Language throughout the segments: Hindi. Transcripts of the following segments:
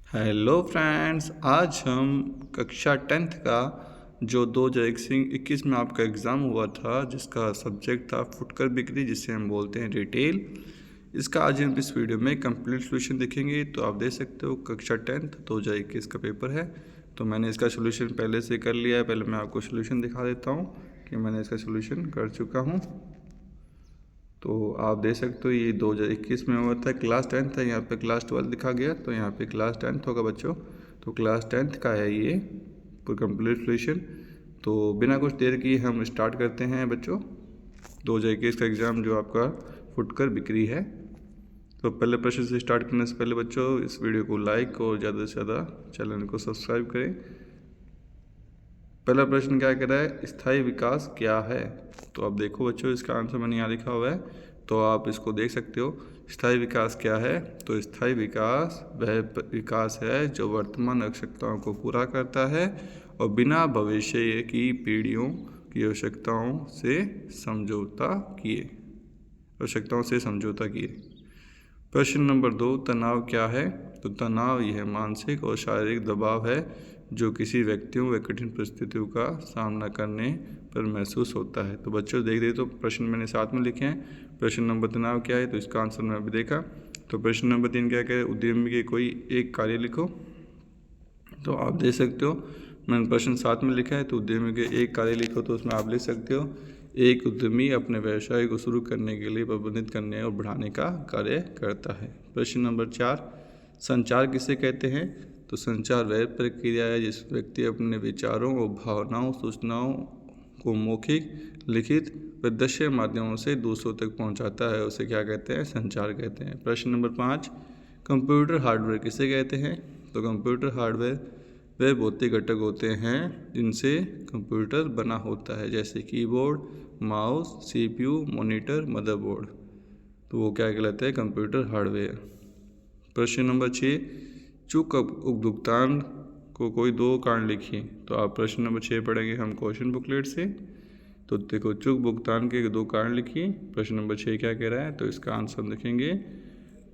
हेलो फ्रेंड्स, आज हम कक्षा 10th का जो 2021 में आपका एग्ज़ाम हुआ था, जिसका सब्जेक्ट था फुटकर बिक्री, जिसे हम बोलते हैं रिटेल। इसका आज हम इस वीडियो में कंप्लीट सॉल्यूशन देखेंगे। तो आप देख सकते हो कक्षा 10th 2021 का पेपर है। तो मैंने इसका सॉल्यूशन पहले से कर लिया है। पहले मैं आपको सॉल्यूशन दिखा देता हूँ कि मैंने इसका सॉल्यूशन कर चुका हूँ। तो आप देख सकते हो ये 2021 में हुआ था, क्लास 10th है, यहाँ पे क्लास 12 लिखा गया, तो यहाँ पे क्लास 10th होगा बच्चों। तो क्लास 10th का है ये पूरा कंप्लीट सॉल्यूशन। तो बिना कुछ देर किए हम स्टार्ट करते हैं बच्चों 2021 का एग्ज़ाम जो आपका फुटकर बिक्री है। तो पहले प्रश्न से स्टार्ट करने से पहले बच्चों इस वीडियो को लाइक और ज़्यादा से ज़्यादा चैनल को सब्सक्राइब करें। पहला प्रश्न क्या कह रहा है, स्थायी विकास क्या है। तो अब देखो बच्चों, इसका आंसर मैंने यहाँ लिखा हुआ है, तो आप इसको देख सकते हो। स्थायी विकास क्या है, तो स्थायी विकास वह विकास है जो वर्तमान आवश्यकताओं को पूरा करता है और बिना भविष्य की पीढ़ियों की आवश्यकताओं से समझौता किए। प्रश्न नंबर 2, तनाव क्या है। तो तनाव यह मानसिक और शारीरिक दबाव है जो किसी व्यक्तियों व कठिन परिस्थितियों का सामना करने पर महसूस होता है। तो बच्चों देख रहे तो प्रश्न मैंने साथ में लिखे हैं। प्रश्न नंबर तनाव क्या है, तो इसका आंसर मैं अभी देखा। तो प्रश्न नंबर 3 क्या कह, उद्यमी के कोई एक कार्य लिखो। तो आप देख सकते हो मैंने प्रश्न साथ में लिखा है, तो उद्यमी के एक कार्य लिखो। तो उसमें आप लिख सकते हो, एक उद्यमी अपने व्यवसाय को शुरू करने के लिए प्रबंधित करने और बढ़ाने का कार्य करता है। प्रश्न नंबर 4, संचार किसे कहते हैं। तो संचार वह प्रक्रिया है जिस व्यक्ति अपने विचारों और भावनाओं सूचनाओं को मौखिक, लिखित व दृश्य माध्यमों से दूसरों तक पहुंचाता है, उसे क्या कहते हैं, संचार कहते हैं। प्रश्न नंबर 5, कंप्यूटर हार्डवेयर किसे कहते हैं। तो कंप्यूटर हार्डवेयर वे भौतिक घटक होते हैं जिनसे कंप्यूटर बना होता है, जैसे keyboard, mouse, CPU, monitor, motherboard. तो वो क्या कहलाते हैं, कंप्यूटर हार्डवेयर। प्रश्न नंबर 6, चूक भुगतान को कोई दो कारण लिखिए। तो आप प्रश्न नंबर 6 पढ़ेंगे हम क्वेश्चन बुकलेट से। तो देखो, चूक भुगतान के दो कारण लिखिए। प्रश्न नंबर 6 क्या कह रहा है, तो इसका आंसर लिखेंगे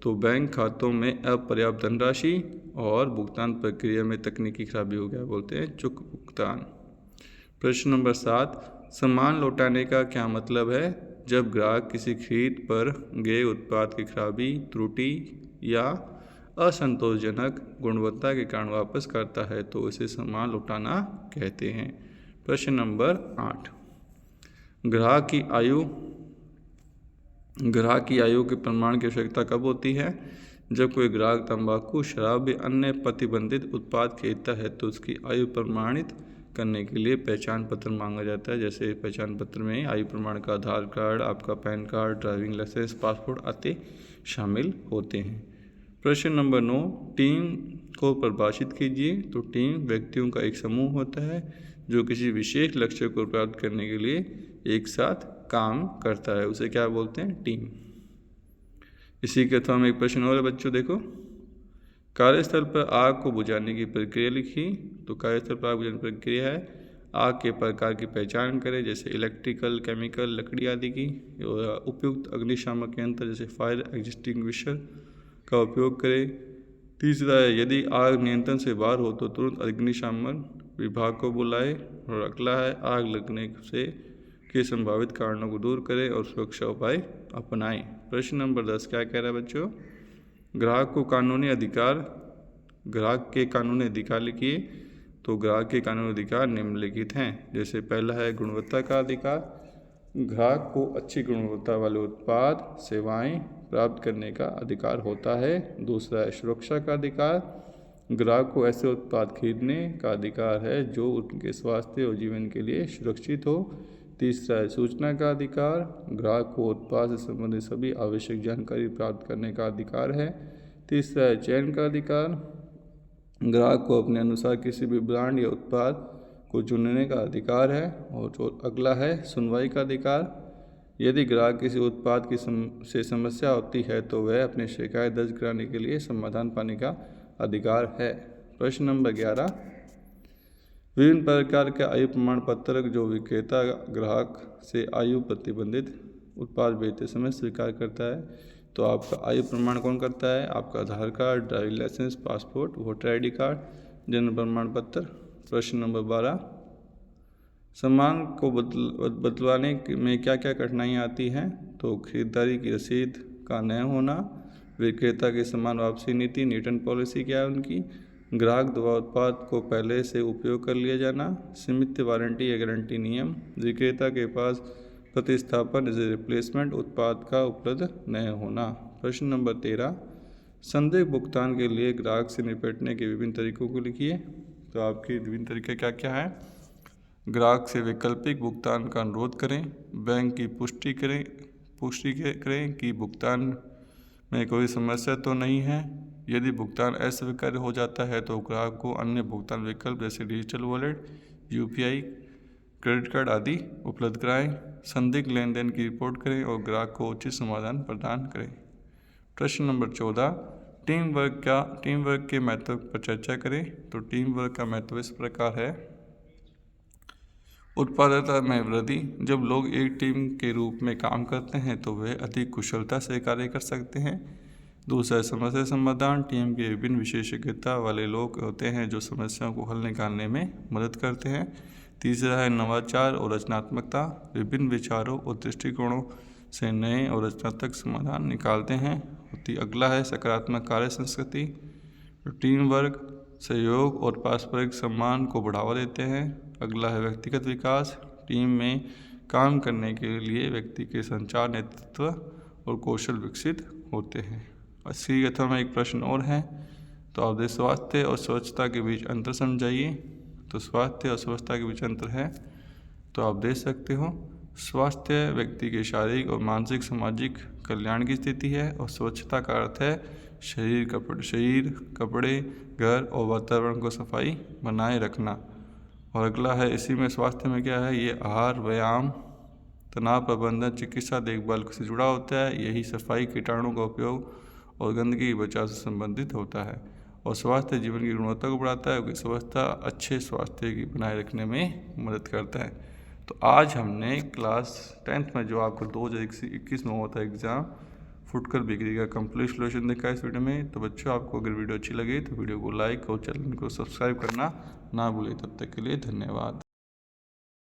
तो बैंक खातों में अपर्याप्त धनराशि और भुगतान प्रक्रिया में तकनीकी खराबी हो गया, बोलते हैं चूक भुगतान। प्रश्न नंबर 7, सामान लौटाने का क्या मतलब है। जब ग्राहक किसी खरीद पर गए उत्पाद की खराबी, त्रुटि या असंतोषजनक गुणवत्ता के कारण वापस करता है तो उसे सामान लौटाना कहते हैं। प्रश्न नंबर 8, ग्राहक की आयु के प्रमाण की आवश्यकता कब होती है। जब कोई ग्राहक तंबाकू, शराब या अन्य प्रतिबंधित उत्पाद खरीदता है तो उसकी आयु प्रमाणित करने के लिए पहचान पत्र मांगा जाता है। जैसे पहचान पत्र में आयु प्रमाण का आधार कार्ड, आपका PAN card, driving licence, passport आदि शामिल होते हैं। प्रश्न नंबर 9, टीम को परिभाषित कीजिए। तो टीम व्यक्तियों का एक समूह होता है जो किसी विशेष लक्ष्य को प्राप्त करने के लिए एक साथ काम करता है, उसे क्या बोलते हैं, टीम। इसी के अथवा में एक प्रश्न और है बच्चों, देखो, कार्यस्थल पर आग को बुझाने की प्रक्रिया लिखी। तो कार्यस्थल पर आग बुझाने की प्रक्रिया है, आग के प्रकार की पहचान करें, जैसे इलेक्ट्रिकल, केमिकल, लकड़ी आदि की। उपयुक्त अग्निशामक यंत्र जैसे फायर एक्सटिंग्विशर का उपयोग करें। तीसरा है, यदि आग नियंत्रण से बाहर हो तो तुरंत अग्निशमन विभाग को बुलाए। और अगला है, आग लगने से के संभावित कारणों को दूर करें और सुरक्षा उपाय अपनाएं। प्रश्न नंबर 10 क्या कह रहा है बच्चों, ग्राहक के कानूनी अधिकार लिखिए। तो ग्राहक के कानूनी अधिकार निम्नलिखित हैं। जैसे पहला है गुणवत्ता का अधिकार, ग्राहक को अच्छी गुणवत्ता वाले उत्पाद, सेवाएं प्राप्त करने का अधिकार होता है। दूसरा है सुरक्षा का अधिकार, ग्राहक को ऐसे उत्पाद खरीदने का अधिकार है जो उनके स्वास्थ्य और जीवन के लिए सुरक्षित हो। तीसरा है सूचना का अधिकार, ग्राहक को उत्पाद से संबंधित सभी आवश्यक जानकारी प्राप्त करने का अधिकार है। तीसरा है चयन का अधिकार, ग्राहक को अपने अनुसार किसी भी ब्रांड या उत्पाद को चुनने का अधिकार है। और जो अगला है सुनवाई का अधिकार, यदि ग्राहक किसी उत्पाद से समस्या होती है तो वह अपनी शिकायत दर्ज कराने के लिए समाधान पाने का अधिकार है। प्रश्न नंबर 11, विभिन्न प्रकार के आयु प्रमाण पत्र जो विक्रेता ग्राहक से आयु प्रतिबंधित उत्पाद बेचते समय स्वीकार करता है। तो आपका आयु प्रमाण कौन करता है? आपका Aadhaar card, driving licence, passport, voter ID card, जन्म प्रमाण पत्र। प्रश्न नंबर 12, सामान को बदलवाने में क्या क्या कठिनाइयाँ आती हैं? तो खरीदारी की रसीद का न होना, विक्रेता की सामान वापसी नीति, रिटर्न पॉलिसी क्या है उनकी, ग्राहक द्वारा उत्पाद को पहले से उपयोग कर लिया जाना, सीमित वारंटी या गारंटी नियम, विक्रेता के पास प्रतिस्थापन रिप्लेसमेंट उत्पाद का उपलब्ध न होना। प्रश्न नंबर 13, संदिग्ध भुगतान के लिए ग्राहक से निपटने के विभिन्न तरीकों को लिखिए। तो आपके विभिन्न तरीके क्या क्या है? ग्राहक से वैकल्पिक भुगतान का अनुरोध करें, बैंक की पुष्टि करें कि भुगतान में कोई समस्या तो नहीं है। यदि भुगतान अस्वीकार्य हो जाता है तो ग्राहक को अन्य भुगतान विकल्प जैसे digital wallet, UPI, credit card आदि उपलब्ध कराएं। संदिग्ध लेन देन की रिपोर्ट करें और ग्राहक को उचित समाधान प्रदान करें। प्रश्न नंबर 14, टीम वर्क के महत्व पर चर्चा करें। तो टीम वर्क का महत्व इस प्रकार है, उत्पादकता में वृद्धि। जब लोग एक टीम के रूप में काम करते हैं तो वे अधिक कुशलता से कार्य कर सकते हैं। दूसरा, समस्या समाधान। टीम के विभिन्न विशेषज्ञता वाले लोग होते हैं जो समस्याओं को हल निकालने में मदद करते हैं। तीसरा है नवाचार और रचनात्मकता। विभिन्न विचारों और दृष्टिकोणों से नए और रचनात्मक समाधान निकालते हैं। अगला है सकारात्मक कार्य संस्कृति। टीम वर्क सहयोग और पारस्परिक सम्मान को बढ़ावा देते हैं। अगला है व्यक्तिगत विकास। टीम में काम करने के लिए व्यक्ति के संचार, नेतृत्व और कौशल विकसित होते हैं। इसी कथा में एक प्रश्न और है, तो आप स्वास्थ्य और स्वच्छता के बीच अंतर समझाइए। तो स्वास्थ्य और स्वच्छता के बीच अंतर है, तो आप देख सकते हो, स्वास्थ्य व्यक्ति के शारीरिक और मानसिक सामाजिक कल्याण की स्थिति है और स्वच्छता का अर्थ है शरीर, कपड़े, घर और वातावरण को सफाई बनाए रखना। और अगला है इसी में स्वास्थ्य में क्या है, ये आहार, व्यायाम, तनाव प्रबंधन, चिकित्सा देखभाल से जुड़ा होता है। यही सफाई, कीटाणु का उपयोग और गंदगी बचाव से संबंधित होता है। और स्वास्थ्य जीवन की गुणवत्ता को बढ़ाता है क्योंकि स्वास्थ्य अच्छे स्वास्थ्य की बनाए रखने में मदद करता है। तो आज हमने क्लास 10th में जो आपको 2021 में हुआ था एग्ज़ाम, फुटकर बिक्री का कंप्लीट सॉल्यूशन देखा इस वीडियो में। तो बच्चों, आपको अगर वीडियो अच्छी लगे तो वीडियो को लाइक और चैनल को सब्सक्राइब करना ना भूलें। तब तक के लिए धन्यवाद।